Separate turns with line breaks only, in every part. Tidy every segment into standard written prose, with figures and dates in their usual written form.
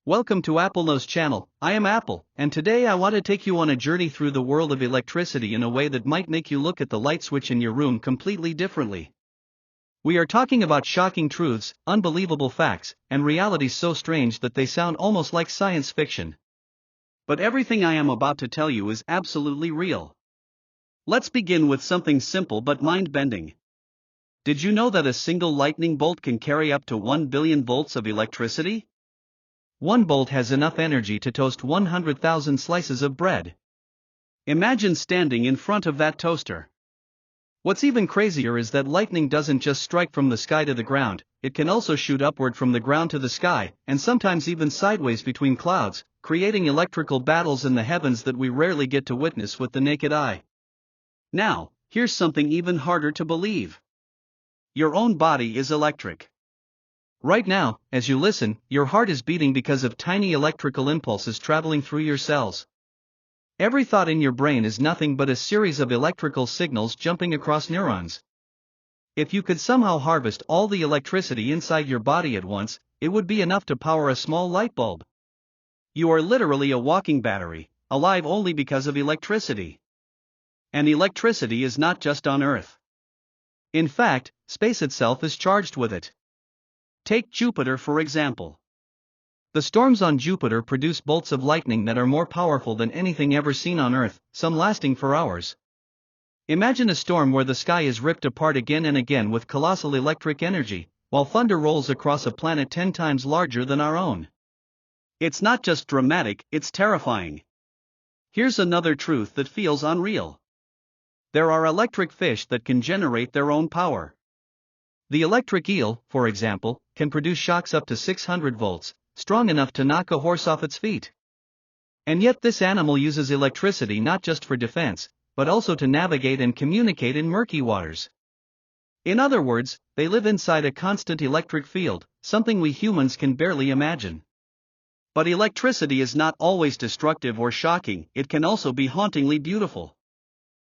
Welcome to AppleKnows channel. I am Apple, and today I want to take you on a journey through the world of electricity in a way that might make you look at the light switch in your room completely differently. We are talking about shocking truths, unbelievable facts, and realities so strange that they sound almost like science fiction. But everything I am about to tell you is absolutely real. Let's begin with something simple but mind-bending. Did you know that a single lightning bolt can carry up to 1 billion volts of electricity? One bolt has enough energy to toast 100,000 slices of bread. Imagine standing in front of that toaster. What's even crazier is that lightning doesn't just strike from the sky to the ground, it can also shoot upward from the ground to the sky, and sometimes even sideways between clouds, creating electrical battles in the heavens that we rarely get to witness with the naked eye. Now, here's something even harder to believe. Your own body is electric. Right now, as you listen, your heart is beating because of tiny electrical impulses traveling through your cells. Every thought in your brain is nothing but a series of electrical signals jumping across neurons. If you could somehow harvest all the electricity inside your body at once, it would be enough to power a small light bulb. You are literally a walking battery, alive only because of electricity. And electricity is not just on Earth. In fact, space itself is charged with it. Take Jupiter for example. The storms on Jupiter produce bolts of lightning that are more powerful than anything ever seen on Earth, some lasting for hours. Imagine a storm where the sky is ripped apart again and again with colossal electric energy, while thunder rolls across a planet 10 times larger than our own. It's not just dramatic, it's terrifying. Here's another truth that feels unreal. There are electric fish that can generate their own power. The electric eel, for example, can produce shocks up to 600 volts, strong enough to knock a horse off its feet. And yet this animal uses electricity not just for defense, but also to navigate and communicate in murky waters. In other words, they live inside a constant electric field, something we humans can barely imagine. But electricity is not always destructive or shocking, it can also be hauntingly beautiful.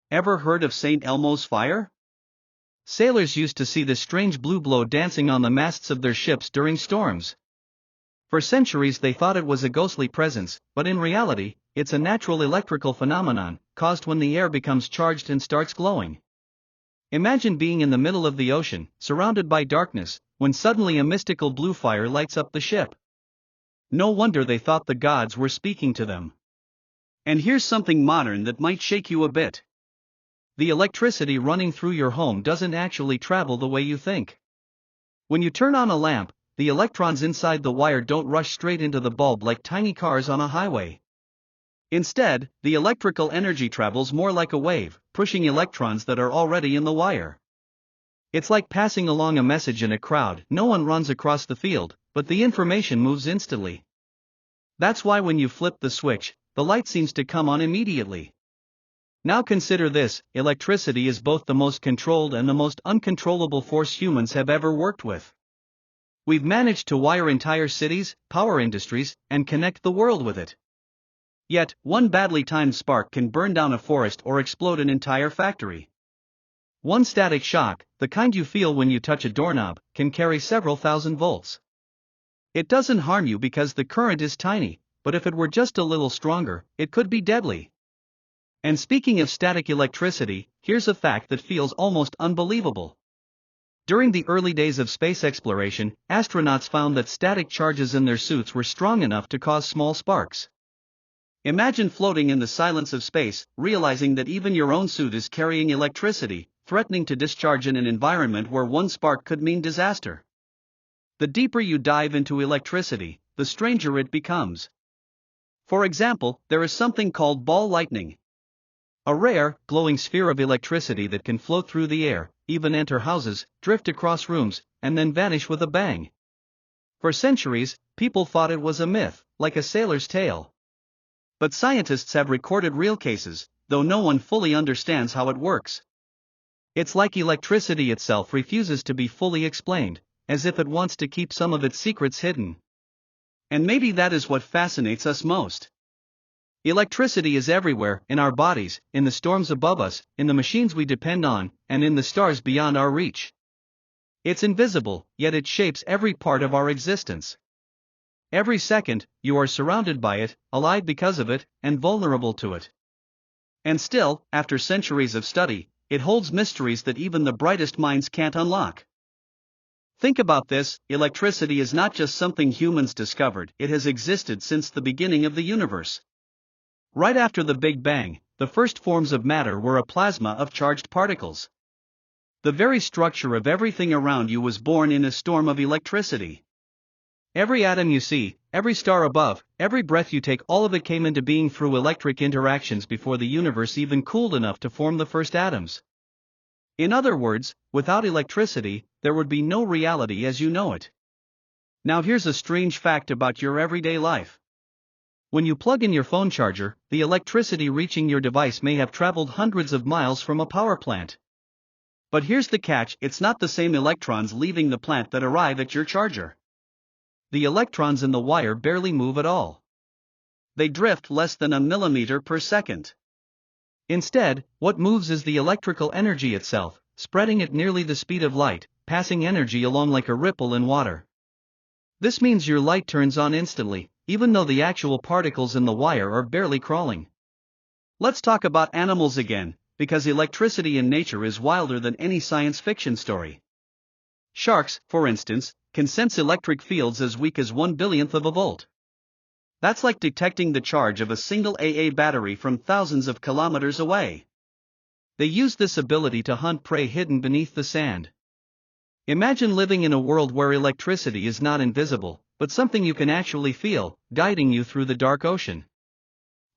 Ever heard of St. Elmo's fire? Sailors used to see this strange blue glow dancing on the masts of their ships during storms. For centuries they thought it was a ghostly presence, but in reality, it's a natural electrical phenomenon, caused when the air becomes charged and starts glowing. Imagine being in the middle of the ocean, surrounded by darkness, when suddenly a mystical blue fire lights up the ship. No wonder they thought the gods were speaking to them. And here's something modern that might shake you a bit. The electricity running through your home doesn't actually travel the way you think. When you turn on a lamp, the electrons inside the wire don't rush straight into the bulb like tiny cars on a highway. Instead, the electrical energy travels more like a wave, pushing electrons that are already in the wire. It's like passing along a message in a crowd. No one runs across the field, but the information moves instantly. That's why when you flip the switch, the light seems to come on immediately. Now consider this, electricity is both the most controlled and the most uncontrollable force humans have ever worked with. We've managed to wire entire cities, power industries, and connect the world with it. Yet, one badly timed spark can burn down a forest or explode an entire factory. One static shock, the kind you feel when you touch a doorknob, can carry several thousand volts. It doesn't harm you because the current is tiny, but if it were just a little stronger, it could be deadly. And speaking of static electricity, here's a fact that feels almost unbelievable. During the early days of space exploration, astronauts found that static charges in their suits were strong enough to cause small sparks. Imagine floating in the silence of space, realizing that even your own suit is carrying electricity, threatening to discharge in an environment where one spark could mean disaster. The deeper you dive into electricity, the stranger it becomes. For example, there is something called ball lightning. A rare, glowing sphere of electricity that can float through the air, even enter houses, drift across rooms, and then vanish with a bang. For centuries, people thought it was a myth, like a sailor's tale. But scientists have recorded real cases, though no one fully understands how it works. It's like electricity itself refuses to be fully explained, as if it wants to keep some of its secrets hidden. And maybe that is what fascinates us most. Electricity is everywhere, in our bodies, in the storms above us, in the machines we depend on, and in the stars beyond our reach. It's invisible, yet it shapes every part of our existence. Every second, you are surrounded by it, alive because of it, and vulnerable to it. And still, after centuries of study, it holds mysteries that even the brightest minds can't unlock. Think about this: electricity is not just something humans discovered, it has existed since the beginning of the universe. Right after the Big Bang, the first forms of matter were a plasma of charged particles. The very structure of everything around you was born in a storm of electricity. Every atom you see, every star above, every breath you take, all of it came into being through electric interactions before the universe even cooled enough to form the first atoms. In other words, without electricity, there would be no reality as you know it. Now here's a strange fact about your everyday life. When you plug in your phone charger, the electricity reaching your device may have traveled hundreds of miles from a power plant. But here's the catch: it's not the same electrons leaving the plant that arrive at your charger. The electrons in the wire barely move at all. They drift less than a millimeter per second. Instead, what moves is the electrical energy itself, spreading at nearly the speed of light, passing energy along like a ripple in water. This means your light turns on instantly, even though the actual particles in the wire are barely crawling. Let's talk about animals again, because electricity in nature is wilder than any science fiction story. Sharks, for instance, can sense electric fields as weak as 1/1000th of a volt. That's like detecting the charge of a single AA battery from thousands of kilometers away. They use this ability to hunt prey hidden beneath the sand. Imagine living in a world where electricity is not invisible, but something you can actually feel, guiding you through the dark ocean.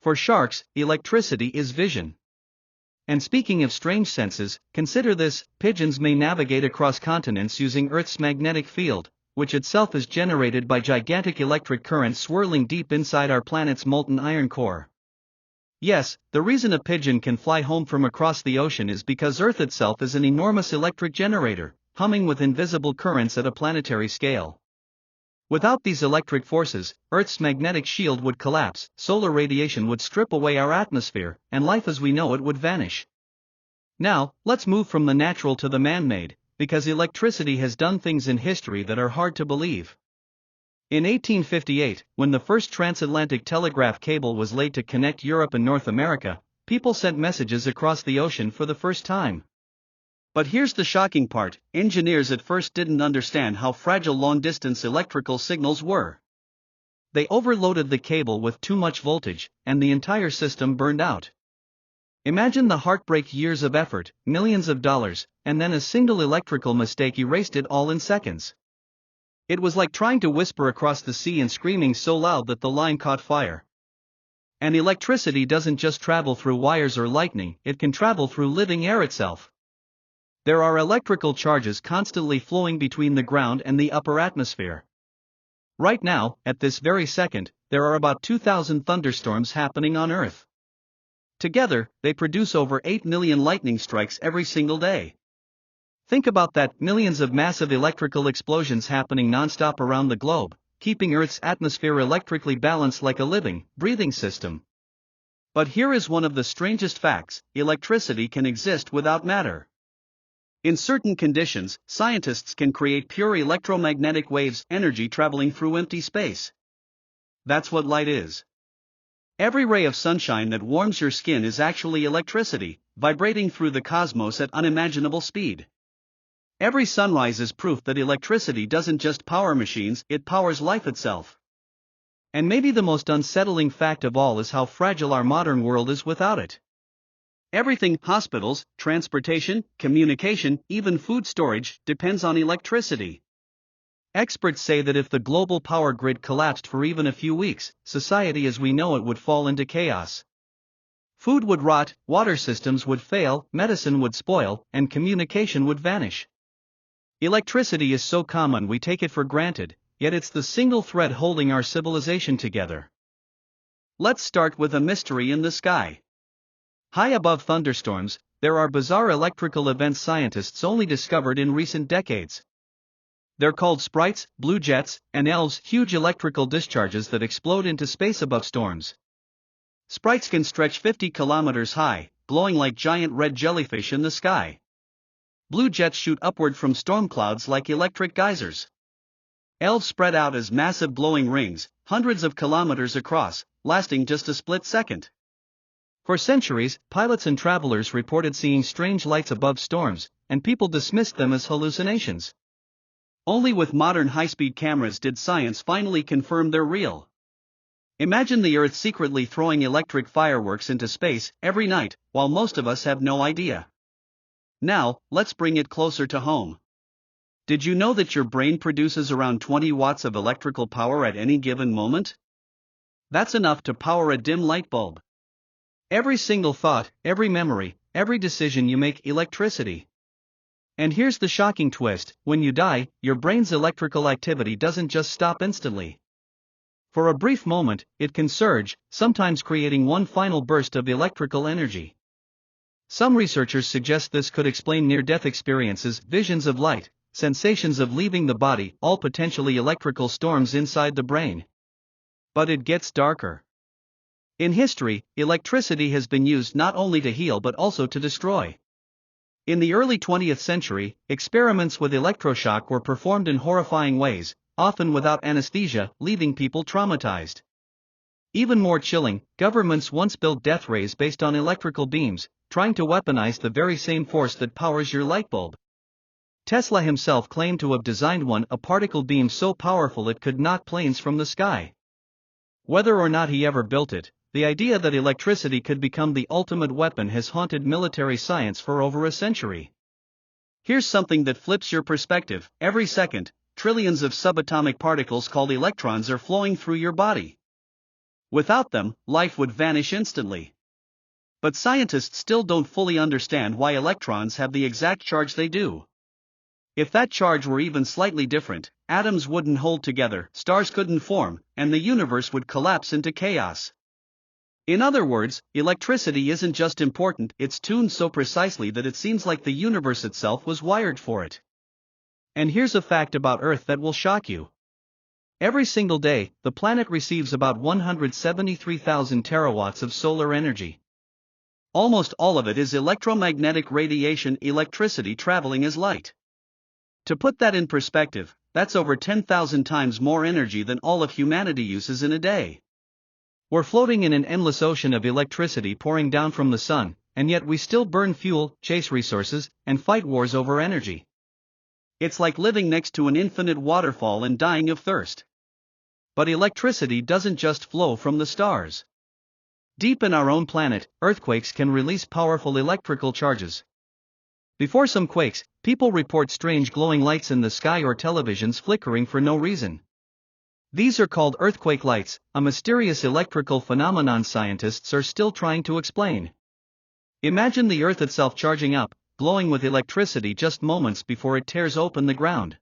For sharks, electricity is vision. And speaking of strange senses, consider this: pigeons may navigate across continents using Earth's magnetic field, which itself is generated by gigantic electric currents swirling deep inside our planet's molten iron core. Yes, the reason a pigeon can fly home from across the ocean is because Earth itself is an enormous electric generator, humming with invisible currents at a planetary scale. Without these electric forces, Earth's magnetic shield would collapse, solar radiation would strip away our atmosphere, and life as we know it would vanish. Now, let's move from the natural to the man-made, because electricity has done things in history that are hard to believe. In 1858, when the first transatlantic telegraph cable was laid to connect Europe and North America, people sent messages across the ocean for the first time. But here's the shocking part: engineers at first didn't understand how fragile long-distance electrical signals were. They overloaded the cable with too much voltage, and the entire system burned out. Imagine the heartbreak: years of effort, millions of dollars, and then a single electrical mistake erased it all in seconds. It was like trying to whisper across the sea and screaming so loud that the line caught fire. And electricity doesn't just travel through wires or lightning, it can travel through living air itself. There are electrical charges constantly flowing between the ground and the upper atmosphere. Right now, at this very second, there are about 2,000 thunderstorms happening on Earth. Together, they produce over 8 million lightning strikes every single day. Think about that: millions of massive electrical explosions happening non-stop around the globe, keeping Earth's atmosphere electrically balanced like a living, breathing system. But here is one of the strangest facts: electricity can exist without matter. In certain conditions, scientists can create pure electromagnetic waves, energy traveling through empty space. That's what light is. Every ray of sunshine that warms your skin is actually electricity, vibrating through the cosmos at unimaginable speed. Every sunrise is proof that electricity doesn't just power machines, it powers life itself. And maybe the most unsettling fact of all is how fragile our modern world is without it. Everything: hospitals, transportation, communication, even food storage, depends on electricity. Experts say that if the global power grid collapsed for even a few weeks, society as we know it would fall into chaos. Food would rot, water systems would fail, medicine would spoil, and communication would vanish. Electricity is so common we take it for granted, yet it's the single thread holding our civilization together. Let's start with a mystery in the sky. High above thunderstorms, there are bizarre electrical events scientists only discovered in recent decades. They're called sprites, blue jets, and elves, huge electrical discharges that explode into space above storms. Sprites can stretch 50 kilometers high, glowing like giant red jellyfish in the sky. Blue jets shoot upward from storm clouds like electric geysers. elves spread out as massive glowing rings, hundreds of kilometers across, lasting just a split second. For centuries, pilots and travelers reported seeing strange lights above storms, and people dismissed them as hallucinations. Only with modern high-speed cameras did science finally confirm they're real. Imagine the Earth secretly throwing electric fireworks into space every night, while most of us have no idea. Now, let's bring it closer to home. Did you know that your brain produces around 20 watts of electrical power at any given moment? That's enough to power a dim light bulb. Every single thought, every memory, every decision you make, electricity. And here's the shocking twist: when you die, your brain's electrical activity doesn't just stop instantly. For a brief moment, it can surge, sometimes creating one final burst of electrical energy. Some researchers suggest this could explain near-death experiences, visions of light, sensations of leaving the body, all potentially electrical storms inside the brain. But it gets darker. In history, electricity has been used not only to heal but also to destroy. In the early 20th century, experiments with electroshock were performed in horrifying ways, often without anesthesia, leaving people traumatized. Even more chilling, governments once built death rays based on electrical beams, trying to weaponize the very same force that powers your light bulb. Tesla himself claimed to have designed one, a particle beam so powerful it could knock planes from the sky. Whether or not he ever built it, the idea that electricity could become the ultimate weapon has haunted military science for over a century. Here's something that flips your perspective: every second, trillions of subatomic particles called electrons are flowing through your body. Without them, life would vanish instantly. But scientists still don't fully understand why electrons have the exact charge they do. If that charge were even slightly different, atoms wouldn't hold together, stars couldn't form, and the universe would collapse into chaos. In other words, electricity isn't just important, it's tuned so precisely that it seems like the universe itself was wired for it. And here's a fact about Earth that will shock you. Every single day, the planet receives about 173,000 terawatts of solar energy. Almost all of it is electromagnetic radiation, electricity traveling as light. To put that in perspective, that's over 10,000 times more energy than all of humanity uses in a day. We're floating in an endless ocean of electricity pouring down from the sun, and yet we still burn fuel, chase resources, and fight wars over energy. It's like living next to an infinite waterfall and dying of thirst. But electricity doesn't just flow from the stars. Deep in our own planet, earthquakes can release powerful electrical charges. Before some quakes, people report strange glowing lights in the sky or televisions flickering for no reason. These are called earthquake lights, a mysterious electrical phenomenon scientists are still trying to explain. Imagine the Earth itself charging up, glowing with electricity just moments before it tears open the ground.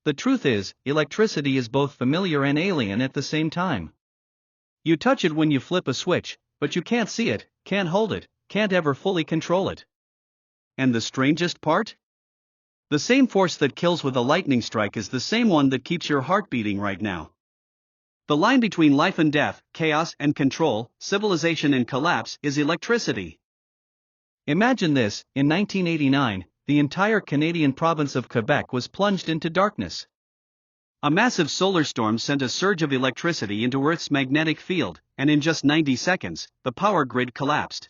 The truth is, electricity is both familiar and alien at the same time. You touch it when you flip a switch, but you can't see it, can't hold it, can't ever fully control it. And the strangest part? The same force that kills with a lightning strike is the same one that keeps your heart beating right now. The line between life and death, chaos and control, civilization and collapse, is electricity. Imagine this: in 1989, the entire Canadian province of Quebec was plunged into darkness. A massive solar storm sent a surge of electricity into Earth's magnetic field, and in just 90 seconds, the power grid collapsed.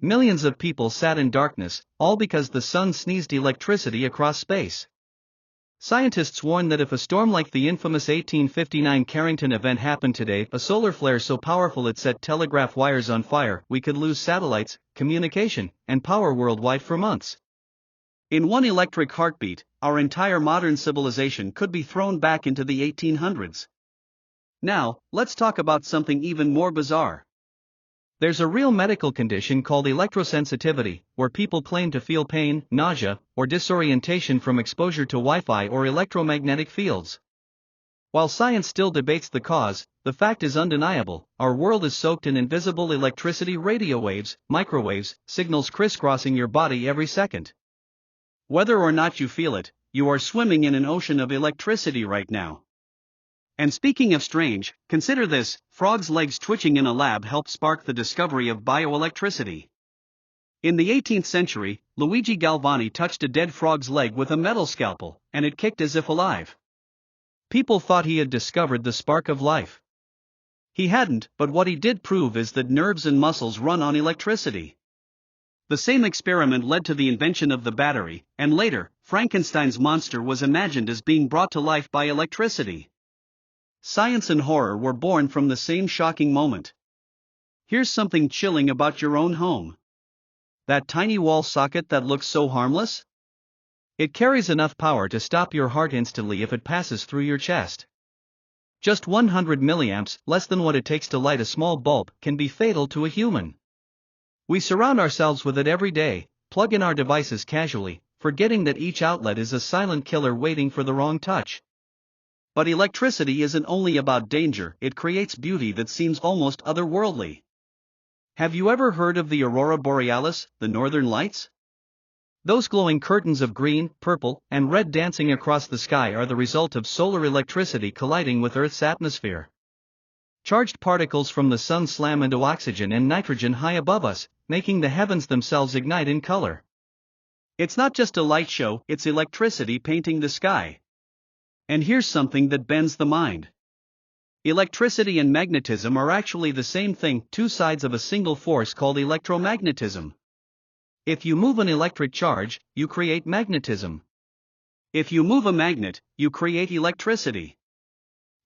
Millions of people sat in darkness, all because the sun sneezed electricity across space. Scientists warn that if a storm like the infamous 1859 Carrington event happened today, a solar flare so powerful it set telegraph wires on fire, we could lose satellites, communication, and power worldwide for months. In one electric heartbeat, our entire modern civilization could be thrown back into the 1800s. Now, let's talk about something even more bizarre. There's a real medical condition called electrosensitivity, where people claim to feel pain, nausea, or disorientation from exposure to Wi-Fi or electromagnetic fields. While science still debates the cause, the fact is undeniable: our world is soaked in invisible electricity, radio waves, microwaves, signals crisscrossing your body every second. Whether or not you feel it, you are swimming in an ocean of electricity right now. And speaking of strange, consider this: frogs' legs twitching in a lab helped spark the discovery of bioelectricity. In the 18th century, Luigi Galvani touched a dead frog's leg with a metal scalpel, and it kicked as if alive. People thought he had discovered the spark of life. He hadn't, but what he did prove is that nerves and muscles run on electricity. The same experiment led to the invention of the battery, and later, Frankenstein's monster was imagined as being brought to life by electricity. Science and horror were born from the same shocking moment. Here's something chilling about your own home. That tiny wall socket that looks so harmless? It carries enough power to stop your heart instantly if it passes through your chest. Just 100 milliamps, less than what it takes to light a small bulb, can be fatal to a human. We surround ourselves with it every day, plug in our devices casually, forgetting that each outlet is a silent killer waiting for the wrong touch. But electricity isn't only about danger, it creates beauty that seems almost otherworldly. Have you ever heard of the aurora borealis, the northern lights? Those glowing curtains of green, purple, and red dancing across the sky are the result of solar electricity colliding with Earth's atmosphere. Charged particles from the sun slam into oxygen and nitrogen high above us, making the heavens themselves ignite in color. It's not just a light show, it's electricity painting the sky. And here's something that bends the mind. Electricity and magnetism are actually the same thing, two sides of a single force called electromagnetism. If you move an electric charge, you create magnetism. If you move a magnet, you create electricity.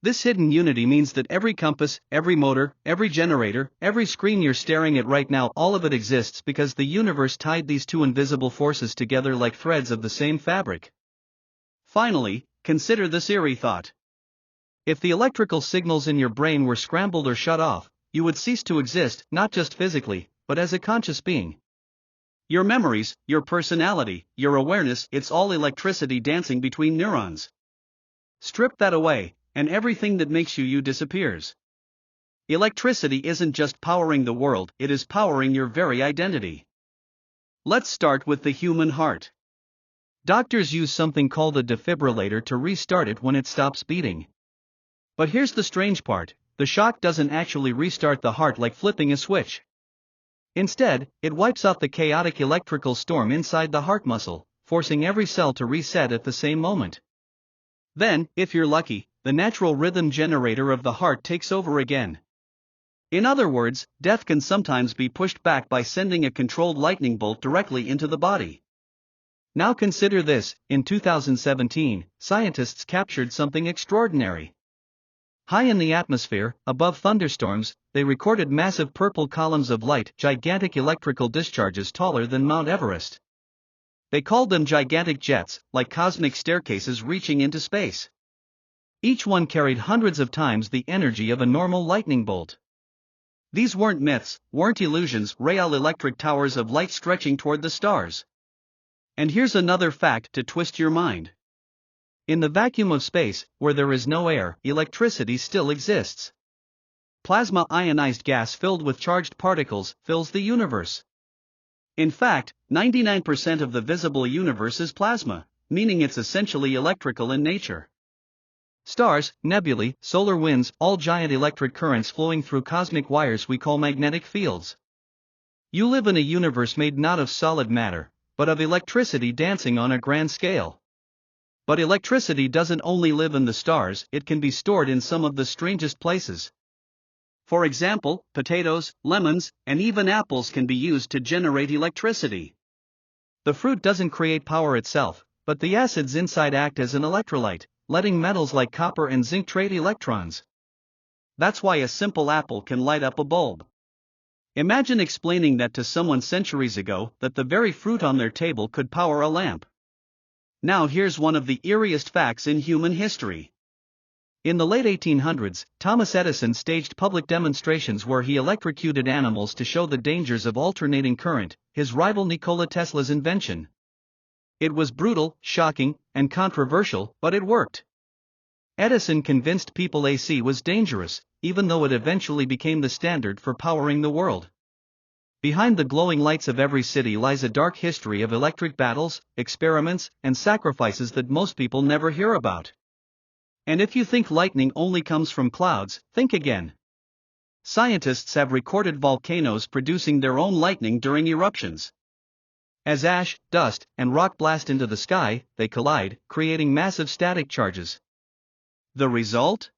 This hidden unity means that every compass, every motor, every generator, every screen you're staring at right now, all of it exists because the universe tied these two invisible forces together like threads of the same fabric. Finally, consider this eerie thought. If the electrical signals in your brain were scrambled or shut off, you would cease to exist, not just physically, but as a conscious being. Your memories, your personality, your awareness, it's all electricity dancing between neurons. Strip that away, and everything that makes you you disappears. Electricity isn't just powering the world, it is powering your very identity. Let's start with the human heart. Doctors use something called a defibrillator to restart it when it stops beating. But here's the strange part, the shock doesn't actually restart the heart like flipping a switch. Instead, it wipes out the chaotic electrical storm inside the heart muscle, forcing every cell to reset at the same moment. Then, if you're lucky, the natural rhythm generator of the heart takes over again. In other words, death can sometimes be pushed back by sending a controlled lightning bolt directly into the body. Now consider this, in 2017, scientists captured something extraordinary. High in the atmosphere, above thunderstorms, they recorded massive purple columns of light, gigantic electrical discharges taller than Mount Everest. They called them gigantic jets, like cosmic staircases reaching into space. Each one carried hundreds of times the energy of a normal lightning bolt. These weren't myths, weren't illusions, real electric towers of light stretching toward the stars. And here's another fact to twist your mind. In the vacuum of space, where there is no air, electricity still exists. Plasma, ionized gas filled with charged particles, fills the universe. In fact, 99% of the visible universe is plasma, meaning it's essentially electrical in nature. Stars, nebulae, solar winds, all giant electric currents flowing through cosmic wires we call magnetic fields. You live in a universe made not of solid matter, but of electricity dancing on a grand scale. But electricity doesn't only live in the stars, it can be stored in some of the strangest places. For example, potatoes, lemons, and even apples can be used to generate electricity. The fruit doesn't create power itself, but the acids inside act as an electrolyte, letting metals like copper and zinc trade electrons. That's why a simple apple can light up a bulb. Imagine explaining that to someone centuries ago, that the very fruit on their table could power a lamp. Now here's one of the eeriest facts in human history. In the late 1800s, Thomas Edison staged public demonstrations where he electrocuted animals to show the dangers of alternating current, his rival Nikola Tesla's invention. It was brutal, shocking, and controversial, but it worked. Edison convinced people AC was dangerous, even though it eventually became the standard for powering the world. Behind the glowing lights of every city lies a dark history of electric battles, experiments, and sacrifices that most people never hear about. And if you think lightning only comes from clouds, think again. Scientists have recorded volcanoes producing their own lightning during eruptions. As ash, dust, and rock blast into the sky, they collide, creating massive static charges. The result?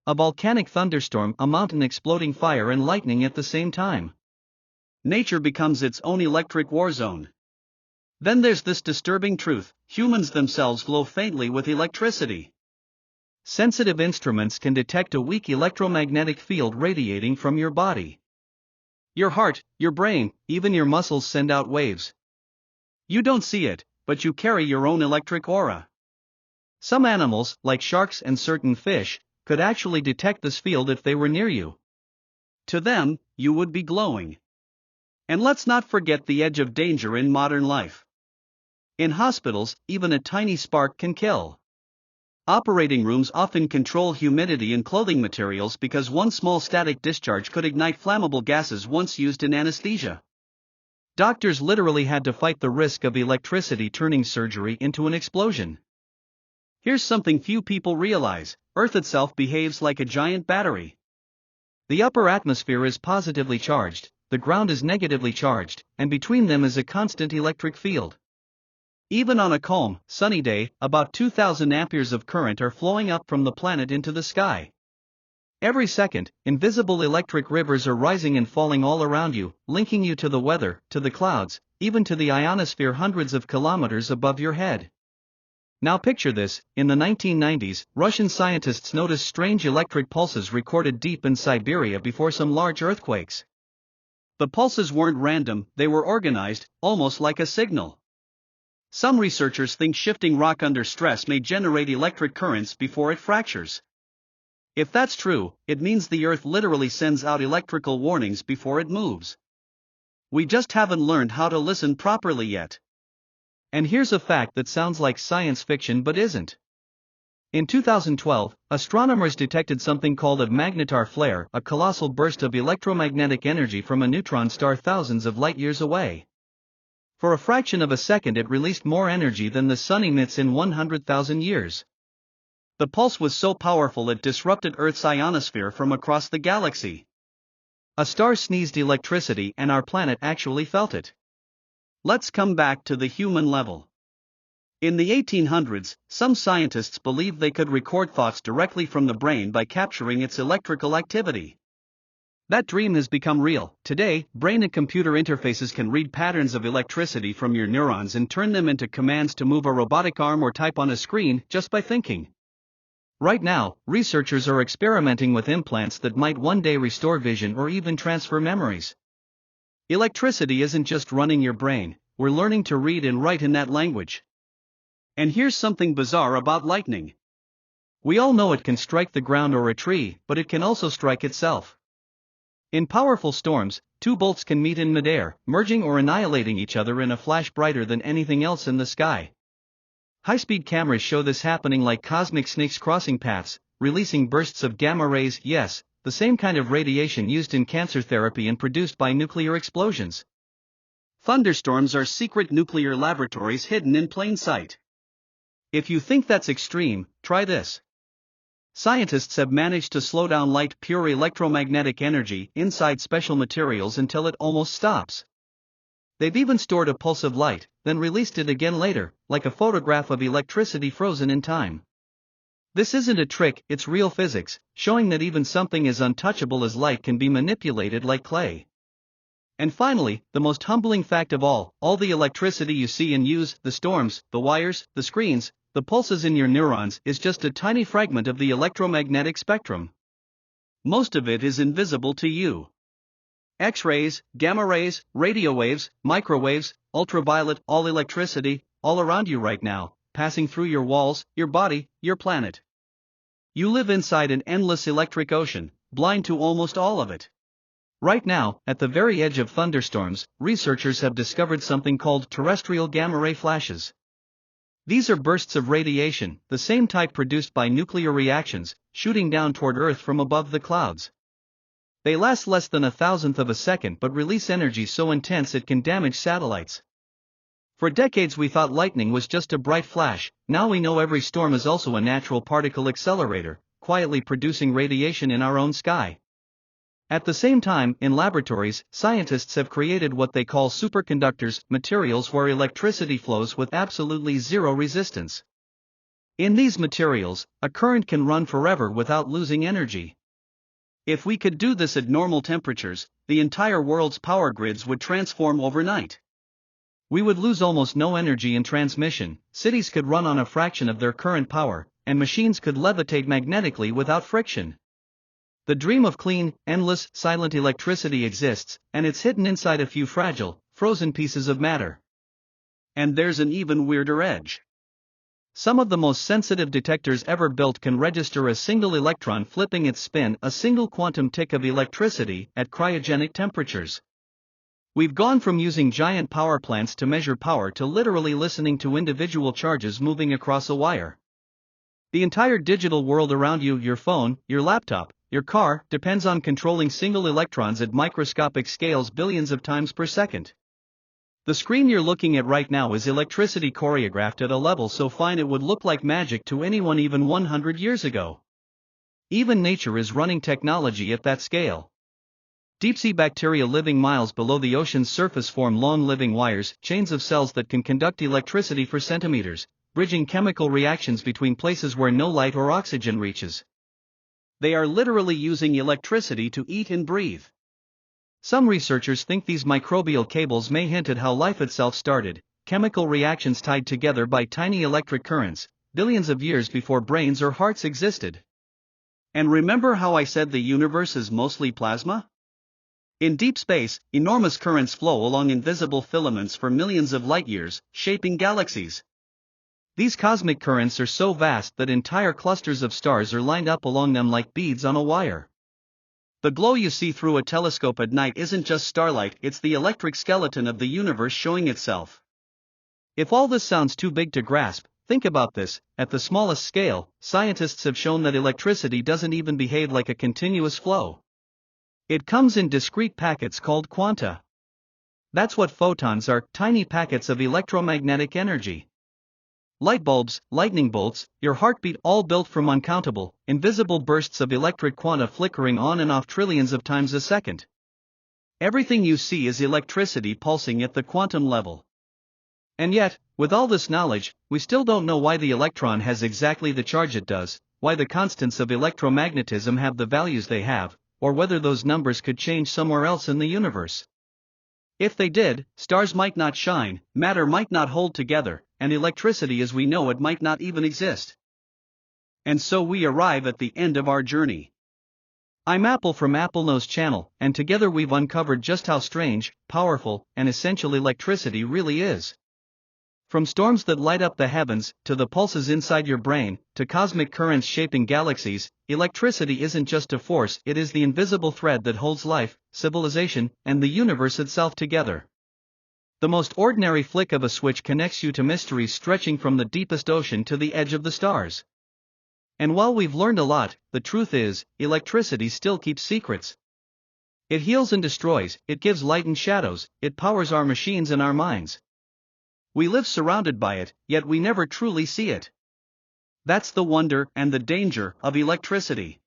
A volcanic thunderstorm, a mountain exploding fire and lightning at the same time. Nature becomes its own electric war zone. Then there's this disturbing truth: humans themselves glow faintly with electricity. Sensitive instruments can detect a weak electromagnetic field radiating from your body. Your heart, your brain, even your muscles send out waves. You don't see it, but you carry your own electric aura. Some animals, like sharks and certain fish, could actually detect this field if they were near you. To them, you would be glowing. And let's not forget the edge of danger in modern life. In hospitals, even a tiny spark can kill. Operating rooms often control humidity and clothing materials because one small static discharge could ignite flammable gases once used in anesthesia. Doctors literally had to fight the risk of electricity turning surgery into an explosion. Here's something few people realize: Earth itself behaves like a giant battery. The upper atmosphere is positively charged, the ground is negatively charged, and between them is a constant electric field. Even on a calm, sunny day, about 2,000 amperes of current are flowing up from the planet into the sky. Every second, invisible electric rivers are rising and falling all around you, linking you to the weather, to the clouds, even to the ionosphere hundreds of kilometers above your head. Now picture this: in the 1990s, Russian scientists noticed strange electric pulses recorded deep in Siberia before some large earthquakes. The pulses weren't random, they were organized, almost like a signal. Some researchers think shifting rock under stress may generate electric currents before it fractures. If that's true, it means the Earth literally sends out electrical warnings before it moves. We just haven't learned how to listen properly yet. And here's a fact that sounds like science fiction but isn't. In 2012, astronomers detected something called a magnetar flare, a colossal burst of electromagnetic energy from a neutron star thousands of light-years away. For a fraction of a second it released more energy than the sun emits in 100,000 years. The pulse was so powerful it disrupted Earth's ionosphere from across the galaxy. A star sneezed electricity and our planet actually felt it. Let's come back to the human level. In the 1800s, some scientists believed they could record thoughts directly from the brain by capturing its electrical activity. That dream has become real. Today, brain and computer interfaces can read patterns of electricity from your neurons and turn them into commands to move a robotic arm or type on a screen just by thinking. Right now, researchers are experimenting with implants that might one day restore vision or even transfer memories. Electricity isn't just running your brain, we're learning to read and write in that language. And here's something bizarre about lightning. We all know it can strike the ground or a tree, but it can also strike itself. In powerful storms, two bolts can meet in midair, merging or annihilating each other in a flash brighter than anything else in the sky. High-speed cameras show this happening like cosmic snakes crossing paths, releasing bursts of gamma rays, yes, the same kind of radiation used in cancer therapy and produced by nuclear explosions. Thunderstorms are secret nuclear laboratories hidden in plain sight. If you think that's extreme, try this. Scientists have managed to slow down light, pure electromagnetic energy, inside special materials until it almost stops. They've even stored a pulse of light, then released it again later, like a photograph of electricity frozen in time. This isn't a trick, it's real physics, showing that even something as untouchable as light can be manipulated like clay. And finally, the most humbling fact of all the electricity you see and use, the storms, the wires, the screens, the pulses in your neurons, is just a tiny fragment of the electromagnetic spectrum. Most of it is invisible to you. X-rays, gamma rays, radio waves, microwaves, ultraviolet, all electricity, all around you right now, passing through your walls, your body, your planet. You live inside an endless electric ocean, blind to almost all of it. Right now, at the very edge of thunderstorms, researchers have discovered something called terrestrial gamma ray flashes. These are bursts of radiation, the same type produced by nuclear reactions, shooting down toward Earth from above the clouds. They last less than 1,000th of a second but release energy so intense it can damage satellites. For decades we thought lightning was just a bright flash, now we know every storm is also a natural particle accelerator, quietly producing radiation in our own sky. At the same time, in laboratories, scientists have created what they call superconductors, materials where electricity flows with absolutely zero resistance. In these materials, a current can run forever without losing energy. If we could do this at normal temperatures, the entire world's power grids would transform overnight. We would lose almost no energy in transmission, cities could run on a fraction of their current power, and machines could levitate magnetically without friction. The dream of clean, endless, silent electricity exists, and it's hidden inside a few fragile, frozen pieces of matter. And there's an even weirder edge. Some of the most sensitive detectors ever built can register a single electron flipping its spin, a single quantum tick of electricity, at cryogenic temperatures. We've gone from using giant power plants to measure power to literally listening to individual charges moving across a wire. The entire digital world around you, your phone, your laptop, your car, depends on controlling single electrons at microscopic scales billions of times per second. The screen you're looking at right now is electricity choreographed at a level so fine it would look like magic to anyone even 100 years ago. Even nature is running technology at that scale. Deep-sea bacteria living miles below the ocean's surface form long living wires, chains of cells that can conduct electricity for centimeters, bridging chemical reactions between places where no light or oxygen reaches. They are literally using electricity to eat and breathe. Some researchers think these microbial cables may hint at how life itself started, chemical reactions tied together by tiny electric currents, billions of years before brains or hearts existed. And remember how I said the universe is mostly plasma? In deep space, enormous currents flow along invisible filaments for millions of light-years, shaping galaxies. These cosmic currents are so vast that entire clusters of stars are lined up along them like beads on a wire. The glow you see through a telescope at night isn't just starlight, it's the electric skeleton of the universe showing itself. If all this sounds too big to grasp, think about this: at the smallest scale, scientists have shown that electricity doesn't even behave like a continuous flow. It comes in discrete packets called quanta. That's what photons are, tiny packets of electromagnetic energy. Light bulbs, lightning bolts, your heartbeat, all built from uncountable, invisible bursts of electric quanta flickering on and off trillions of times a second. Everything you see is electricity pulsing at the quantum level. And yet, with all this knowledge, we still don't know why the electron has exactly the charge it does, why the constants of electromagnetism have the values they have, or whether those numbers could change somewhere else in the universe. If they did, stars might not shine, matter might not hold together, and electricity as we know it might not even exist. And so we arrive at the end of our journey. I'm Apple from AppleKnows channel, and together we've uncovered just how strange, powerful, and essential electricity really is. From storms that light up the heavens, to the pulses inside your brain, to cosmic currents shaping galaxies, electricity isn't just a force, it is the invisible thread that holds life, civilization, and the universe itself together. The most ordinary flick of a switch connects you to mysteries stretching from the deepest ocean to the edge of the stars. And while we've learned a lot, the truth is, electricity still keeps secrets. It heals and destroys, it gives light and shadows, it powers our machines and our minds. We live surrounded by it, yet we never truly see it. That's the wonder and the danger of electricity.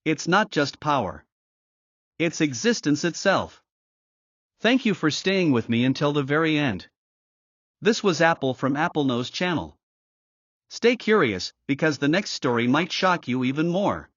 It's not just power. It's existence itself. Thank you for staying with me until the very end. This was Apple from AppleKnows channel. Stay curious, because the next story might shock you even more.